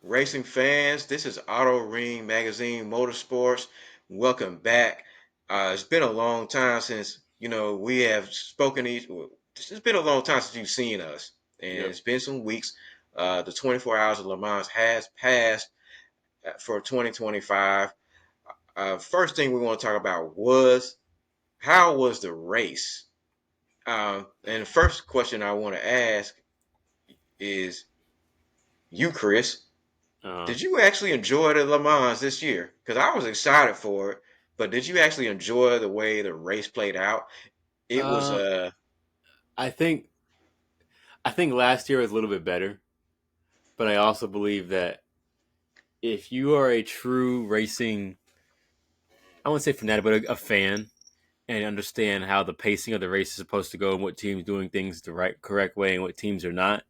racing fans? This is Auto Ring Magazine Motorsports. Welcome back. It's been a long time since we have spoken. It's been a long time since you've seen us, and Yep. it's been some weeks. The 24 Hours of Le Mans has passed for 2025. First thing we want to talk about was how was the race? And the first question I want to ask is you, Chris. Uh, Did you actually enjoy the Le Mans this year? Because I was excited for it, but did you actually enjoy the way the race played out? It was uh, I think I think last year was a little bit better, but I also believe that if you are a true racing, I won't say fanatic, but a fan, and understand how the pacing of the race is supposed to go and what teams doing things the right correct way and what teams are not,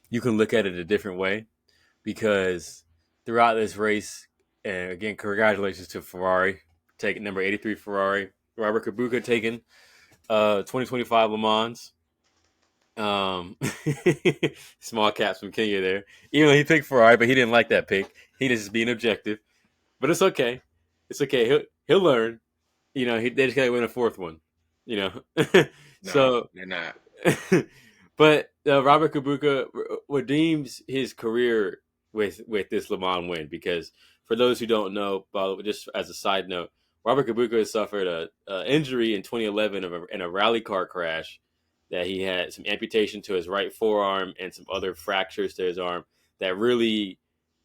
you can look at it a different way because throughout this race, and again, congratulations to Ferrari taking number 83 Ferrari, Robert Kubica taking 2025 Le Mans. Um, small caps from Kenya there. Even though he picked Ferrari, but he didn't like that pick. He just being objective. But it's okay. It's okay. He'll learn. They just got to win a fourth one. You know. no, So, they're not. but Robert Kubica redeems his career with this Le Mans win because for those who don't know, just as a side note, Robert Kubica suffered a injury in 2011 in a rally car crash that he had some amputation to his right forearm and some other fractures to his arm that really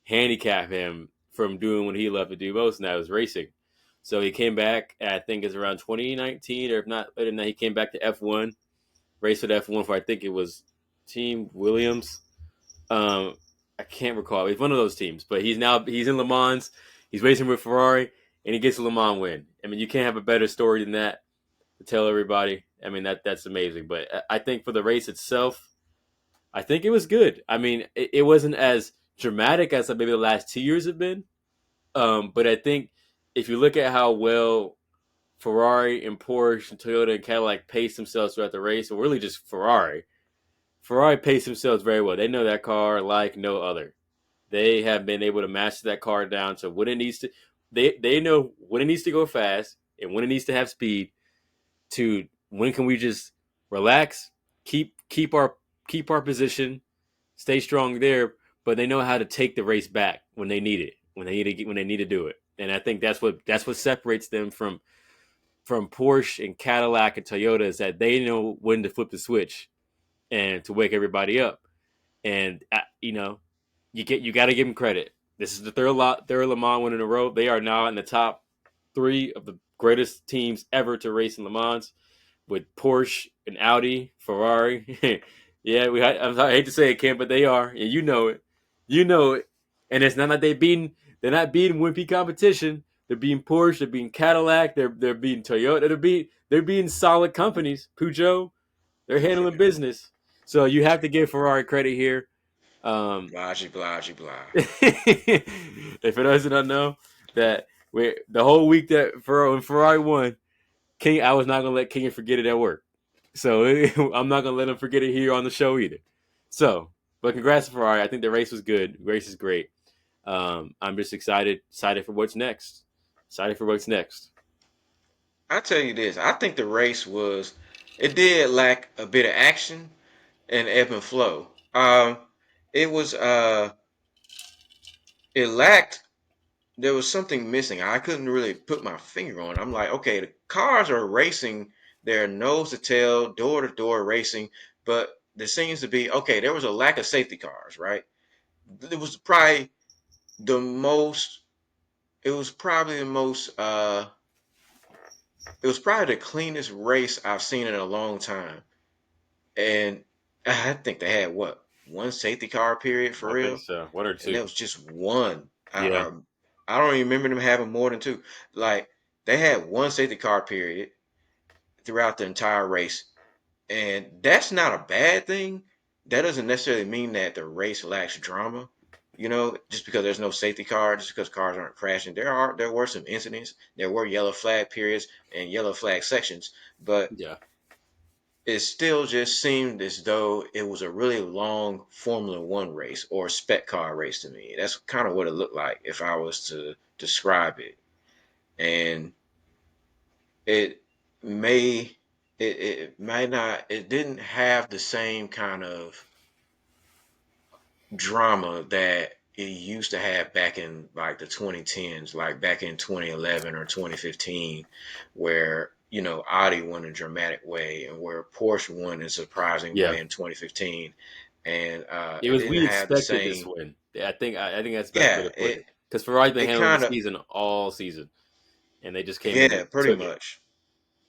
handicapped him from doing what he loved to do most, and that was racing. So he came back, I think it's around 2019, or if not later than that, he came back to F1, raced with F1 for I think it was Team Williams. I can't recall. It's one of those teams, but he's in Le Mans. He's racing with Ferrari, and he gets a Le Mans win. I mean, you can't have a better story than that to tell everybody. I mean, that's amazing. But I think for the race itself, I think it was good. I mean, it wasn't as dramatic as maybe the last 2 years have been. But I think if you look at how well Ferrari and Porsche and Toyota and Cadillac paced themselves throughout the race, or really just Ferrari, Ferrari paced themselves very well. They know that car like no other. They have been able to master that car down to when it needs to. They know when it needs to go fast and when it needs to have speed. To when can we just relax, keep our position, stay strong there, but they know how to take the race back when they need it, when they need to do it. And I think that's what separates them from Porsche and Cadillac and Toyota is that they know when to flip the switch and to wake everybody up. And you got to give them credit. This is the third Le Mans win in a row. They are now in the top three of the greatest teams ever to race in Le Mans with Porsche and Audi, Ferrari. Yeah, I hate to say it, Ken, but they are, and you know it. And it's not like they're not beating wimpy competition. They're beating Porsche, they're beating Cadillac, they're beating Toyota, they're beating solid companies. Peugeot, they're handling business. So you have to give Ferrari credit here. Um, Blahgy, blahgy, blah. if it doesn't know that the whole week that when Ferrari won, King, I was not gonna let King forget it at work. So I'm not gonna let him forget it here on the show either. So, but congrats to Ferrari. I think the race was good. The race is great. I'm just excited for what's next. Excited for what's next. I tell you this, I think the race it did lack a bit of action and ebb and flow. It was, it lacked there was something missing. I couldn't really put my finger on it. I'm like, okay, the cars are racing, they're nose to tail, door to door racing, but there seems to be okay, there was a lack of safety cars, right? It was probably the most it was probably the most it was probably the cleanest race I've seen in a long time. And I think they had what, one safety car period for I think real? so. One or And two. that was just one. Yeah. I don't even remember them having more than two. Like they had one safety car period throughout the entire race, and that's not a bad thing. That doesn't necessarily mean that the race lacks drama. Just because there's no safety car, just because cars aren't crashing, there were some incidents. There were yellow flag periods and yellow flag sections, but Yeah. it still just seemed as though it was a really long Formula One race or spec car race to me. That's kind of what it looked like if I was to describe it. And it may it might not it didn't have the same kind of drama that it used to have back in like the 2010s, like back in 2011 or 2015, where Audi won in a dramatic way and where Porsche won in a surprising Yeah, way in 2015, and it it was. didn't We have the expected this same. win. Yeah, I think that's the best way Yeah, to put it. Because Ferrari's been it handling the kind of season all season, and they just came in yeah, and pretty took it. much.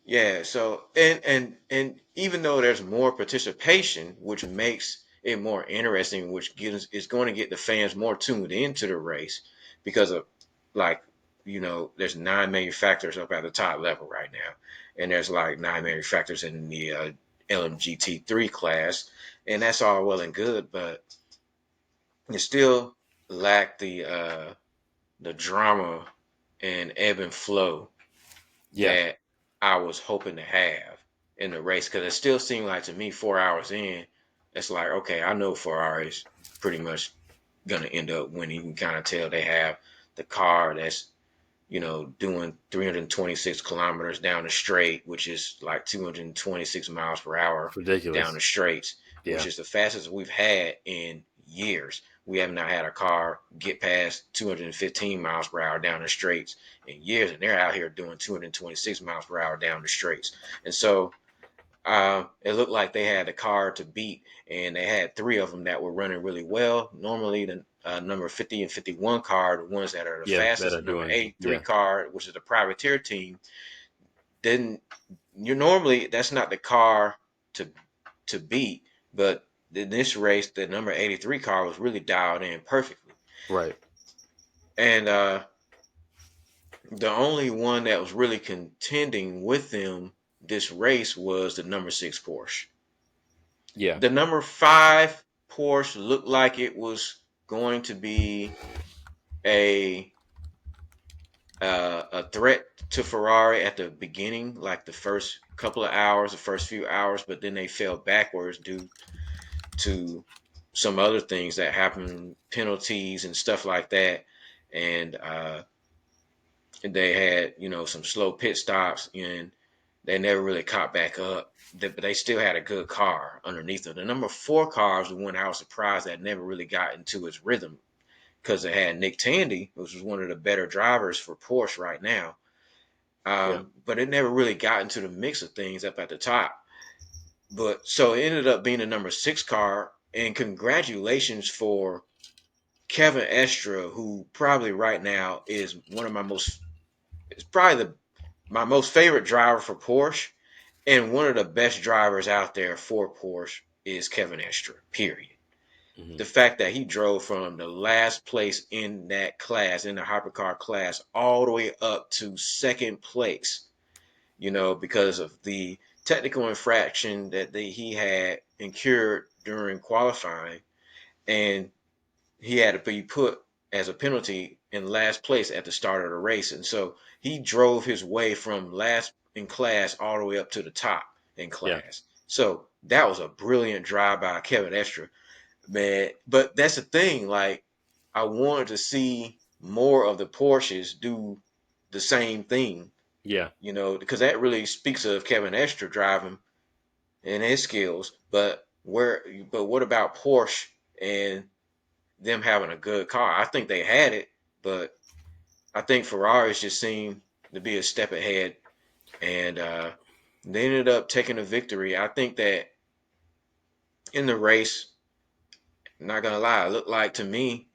Yeah, so and even though there's more participation, which makes it more interesting, which gives is going to get the fans more tuned into the race because of like there's nine manufacturers up at the top level right now, and there's like nine manufacturers in the LMGT3 class, and that's all well and good, but you still lack the drama and ebb and flow Yeah, that I was hoping to have in the race because it still seemed like to me 4 hours in, it's like okay, I know Ferrari's pretty much gonna end up winning. You can kind of tell they have the car that's doing 326 kilometers down the straight, which is like 226 miles per hour down ridiculous. the straights, which Yeah, is the fastest we've had in years. We have not had a car get past 215 miles per hour down the straights in years, and they're out here doing 226 miles per hour down the straights. And so it looked like they had the car to beat, and they had three of them that were running really well. Normally, the number 50 and 51 car, the ones that are the yeah, that fastest, are the number doing. 83 Yeah, car, which is the privateer team, didn't. You normally that's not the car to beat, but in this race, the number 83 car was really dialed in perfectly, right. and the only one that was really contending with them this race was the number six Porsche. Yeah, The number five Porsche looked like it was going to be a a threat to Ferrari at the beginning, like the first couple of hours, the first few hours, but then they fell backwards due to some other things that happened, penalties and stuff like that, and they had some slow pit stops and they never really caught back up. But they still had a good car underneath them. The number four car was the one I was surprised that never really got into its rhythm because it had Nick Tandy, which was one of the better drivers for Porsche right now. yeah, But it never really got into the mix of things up at the top. But so it ended up being a number six car. And congratulations for Kevin Estra, who probably right now is one of my most, it's probably my most favorite driver for Porsche. And one of the best drivers out there for Porsche is Kevin Estra, period. hmm The fact that he drove from the last place in that class, in the hypercar class, all the way up to second place, because of the technical infraction that he had incurred during qualifying, and he had to be put as a penalty in last place at the start of the race. And so he drove his way from last in class all the way up to the top in yeah, class. So that was a brilliant drive by Kevin Estra, man. But that's the thing. Like, I wanted to see more of the Porsches do the same thing, yeah, because that really speaks of Kevin Estra driving and his skills. But what about Porsche and them having a good car? I think they had it, but I think Ferraris just seemed to be a step ahead, and they ended up taking a victory. I think that in the race, not gonna lie, it looked like to me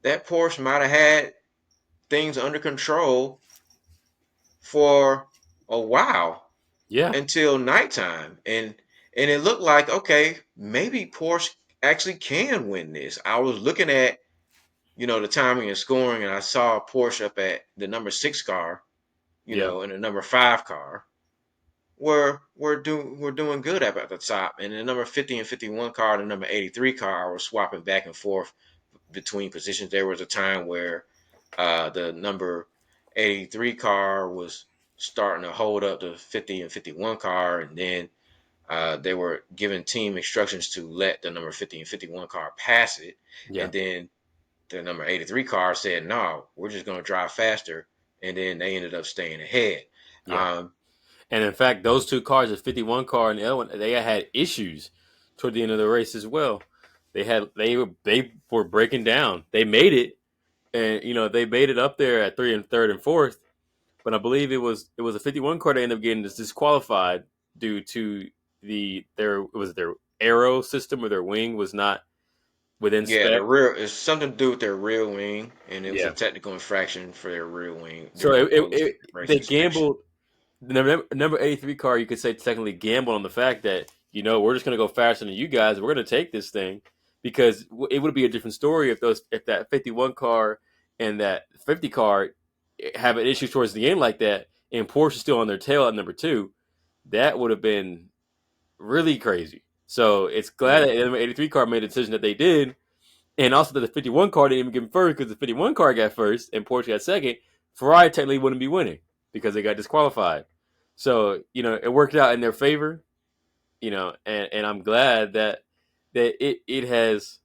that Porsche might have had things under control for a while yeah, until nighttime, and it looked like okay, maybe Porsche actually can win this. I was looking at the timing and scoring, and I saw Porsche up at the number six car, yeah, and the number five car we're doing good up at the top, and the number 50 and 51 car and the number 83 car were swapping back and forth between positions. There was a time where the number 83 car was starting to hold up the 50 and 51 car, and then They were giving team instructions to let the number 50 and 51 car pass it, Yeah, and then the number 83 car said, "No, we're just going to drive faster," and then they ended up staying ahead. yeah. Um, And in fact, those two cars, the 51 car and the other one, they had issues toward the end of the race as well. They were breaking down. They made it, and they made it up there at three and third and fourth. But I believe it was a 51 car that ended up getting disqualified due to their aero system or their wing was not within yeah, the spec. rear it's something to do with their rear wing, and it was a Yeah. technical infraction for their rear wing So during the post race they inspection. gambled. The number 83 car, you could say technically gambled on the fact that we're just going to go faster than you guys. We're going to take this thing because it would be a different story if that 51 car and that 50 car have an issue towards the end like that, and Porsche is still on their tail at number two. That would have been really crazy. So it's glad Yeah. that the number 83 car made the decision that they did, and also that the 51 car didn't even get first because the 51 car got first and Porsche got second. Ferrari technically wouldn't be winning because they got disqualified. So, it worked out in their favor, and I'm glad that it has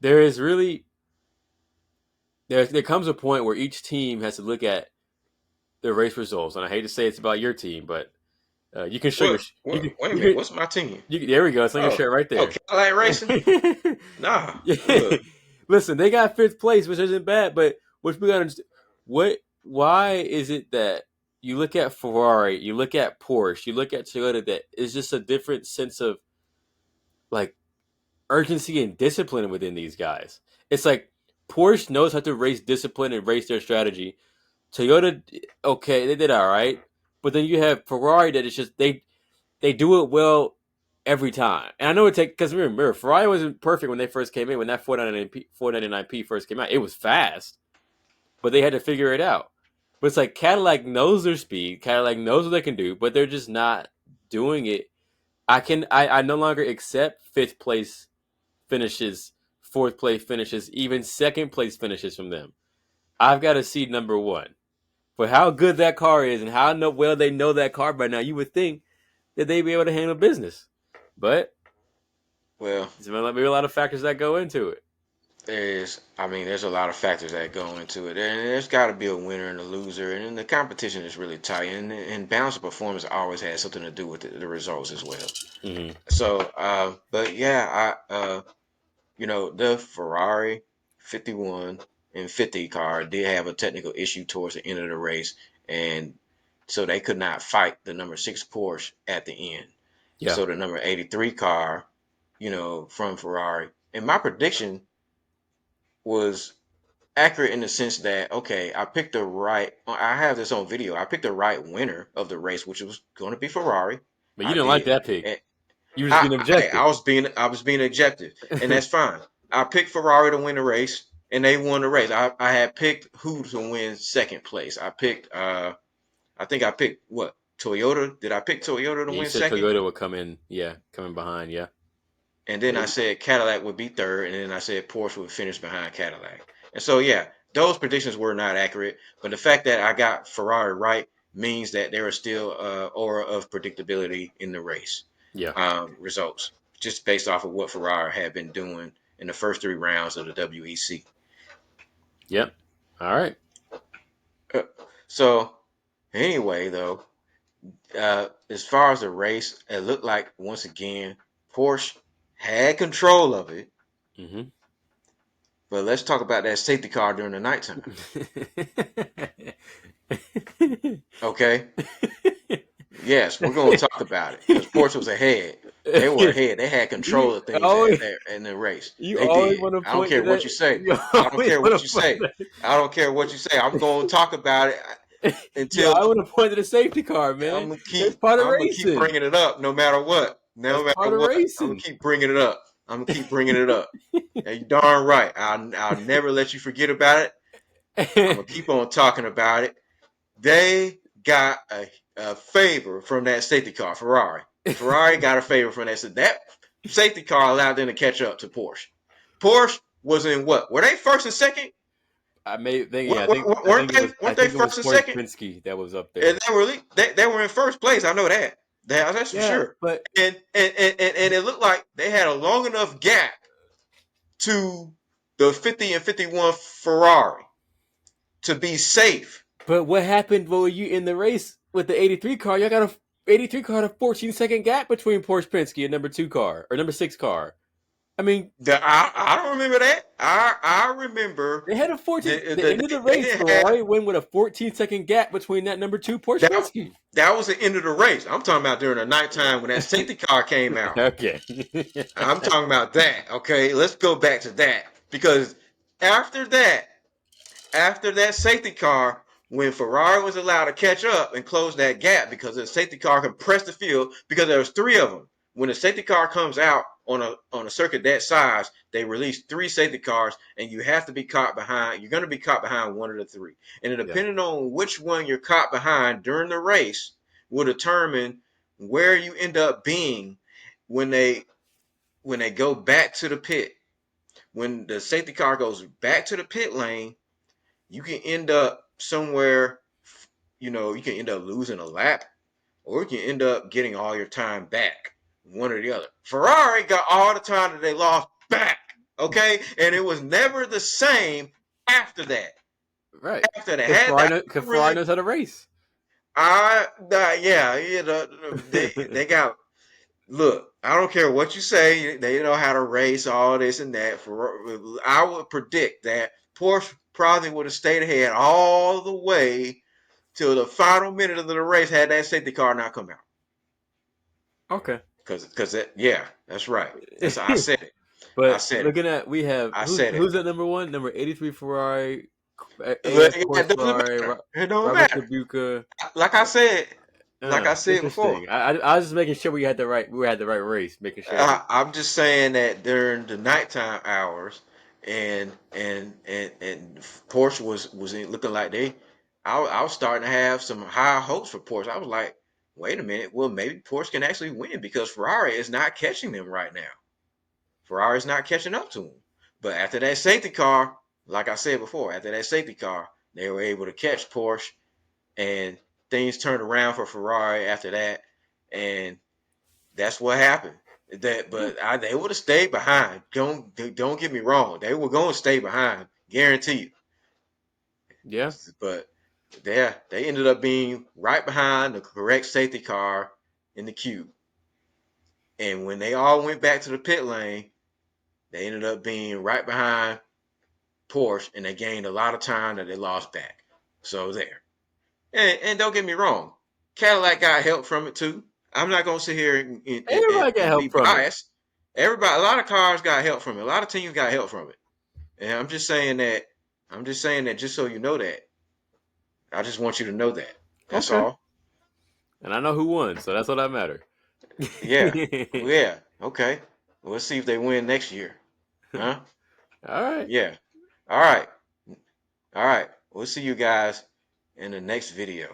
there is really there comes a point where each team has to look at their race results. And I hate to say it's about your team, but you can show your What? you What? can Wait a you minute. can What's my team? there we go. It's on your Oh, shirt right oh, there. Cadillac Racing. Nah. Yeah. Ugh. Listen, they got fifth place, which isn't bad, but what we got to understand, why is it that you look at Ferrari, you look at Porsche, you look at Toyota, that is just a different sense of like urgency and discipline within these guys. It's like Porsche knows how to race discipline and race their strategy. Toyota, okay, they did all right, but then you have Ferrari that is just they do it well every time. And I know it takes because remember Ferrari wasn't perfect when they first came in. When that 499P first came out, it was fast, but they had to figure it out. But it's like Cadillac knows their speed. Cadillac knows what they can do, but they're just not doing it. I no longer accept fifth place finishes, fourth place finishes, even second place finishes from them. I've got to see number one. For how good that car is and how well they know that car by now, you would think that they'd be able to handle business. But Well, there's maybe a lot of factors that go into it. there's a lot of factors that go into it, and there's got to be a winner and a loser, and the competition is really tight, and balance of performance always has something to do with the results as well. Mm-hmm. So, but yeah, the Ferrari 51 and 50 car did have a technical issue towards the end of the race, and so they could not fight the number six Porsche at the end. Yeah, So the number 83 car, from Ferrari, and my prediction was accurate in the sense that, okay, I have this on video. I picked the right winner of the race, which was going to be Ferrari. but you I didn't like did. that pick. And You were just being I objective. was being objective, and that's fine. I picked Ferrari to win the race, and they won the race. I had picked who to win second place. I think I picked what, Toyota. Did I pick Toyota to Yeah, you win said second? Toyota would come in. Yeah, coming behind. Yeah, And then I said Cadillac would be third, and then I said Porsche would finish behind Cadillac. And so yeah, those predictions were not accurate, but the fact that I got Ferrari right means that there is still aura of predictability in the race yeah, results, just based off of what Ferrari had been doing in the first three rounds of the WEC. yep. All right. Uh, so anyway, though, as far as the race, it looked like once again Porsche had control of it. Mm-hmm. But let's talk about that safety car during the nighttime. Okay. Yes, we're going to talk about it because Porsche was ahead. They were ahead. They had control you of things always in the race. you They always did. want to I don't point to care what that. you say. You I don't always care want what to you point say. to I don't care what you say. I'm going to talk about it that. You until always want to point to the safety car, man. That's part of I'm gonna keep racing. bringing it up no matter what. That's No part matter of what. I'm gonna racing. keep bringing it up. I'm gonna keep bringing it up. And you darn right. I'll never let you forget about it. I'm gonna keep on talking about it. They got a favor from that safety car, Ferrari. Ferrari got a favor from that safety car allowed them to catch up to Porsche. Porsche was in what? Were they first and second? I may think yeah. What, I think what, I weren't think it they was I weren't they think it was first and Corey second? Penske that was up And there. they were in first place. I know that. That's for Yeah, sure. but And it looked like they had a long enough gap to the 50 and 51 Ferrari to be safe. what happened when you in the race with the 83 car? Y'all got a 83 car, had a 14-second gap between Porsche Penske and number 2 car or number 6 car. I mean, I don't remember that. I remember they had a 14. The end of the they race, didn't have Ferrari win with a 14-second gap between that number 2 Porsche that. Penske. That was the end of the race. I'm talking about during the nighttime when that safety car came out. Okay. I'm talking about that. Okay, let's go back to that because after that, after that safety car, when Ferrari was allowed to catch up and close that gap because the safety car compressed the field because there was three of them. When the safety car comes out on a circuit that size, they release three safety cars, and you have to be caught behind. You're going to be caught behind one of the three, and Yeah. depending on which one you're caught behind during the race, will determine where you end up being when they go back to the pit. When the safety car goes back to the pit lane, you can end up somewhere, you can end up losing a lap or you can end up getting all your time back, one or the other. Ferrari got all the time that they lost back, okay? And it was never the same after that. Right. After that, Because had I Ferrari really, knows how to race. yeah, they got. Look, I don't care what you say. They know how to race, all this and that. I would predict that Porsche probably would have stayed ahead all the way till the final minute of the race had that safety car not come out. Okay. Because yeah, that's right. I said it. I But said it. looking at, we have I said it. who's at number 1? Number 83 Ferrari, AS But Porsche it doesn't Ferrari, matter. It don't Robert matter. Kubica. Like I said, like I said before, Interesting. I was just making sure we had the right race, making sure. I'm just saying that during the nighttime hours, and Porsche was looking like they. I was starting to have some high hopes for Porsche. I was like, wait a minute, well maybe Porsche can actually win because Ferrari is not catching them right now. Ferrari's not catching up to them. But after that safety car, like I said before, after that safety car, they were able to catch Porsche, and things turned around for Ferrari after that, and that's what happened. They would have stayed behind. Don't get me wrong. They were going to stay behind, guarantee you. Yeah. But they ended up being right behind the correct safety car in the queue. And when they all went back to the pit lane, they ended up being right behind Porsche, and they gained a lot of time that they lost back. So there. And don't get me wrong, Cadillac got help from it too. I'm not gonna sit here Everybody got and be help from it. biased. Everybody, a lot of cars got help from it. A lot of teams got help from it. And I'm just saying that. I'm just saying that just so you know that. I just want you to know that. That's Okay. all. And I know who won, so that's all that matters. Yeah. Yeah. Okay. Let's see if they win next year. Huh? All right. Yeah. All right. All right. We'll see you guys in the next video.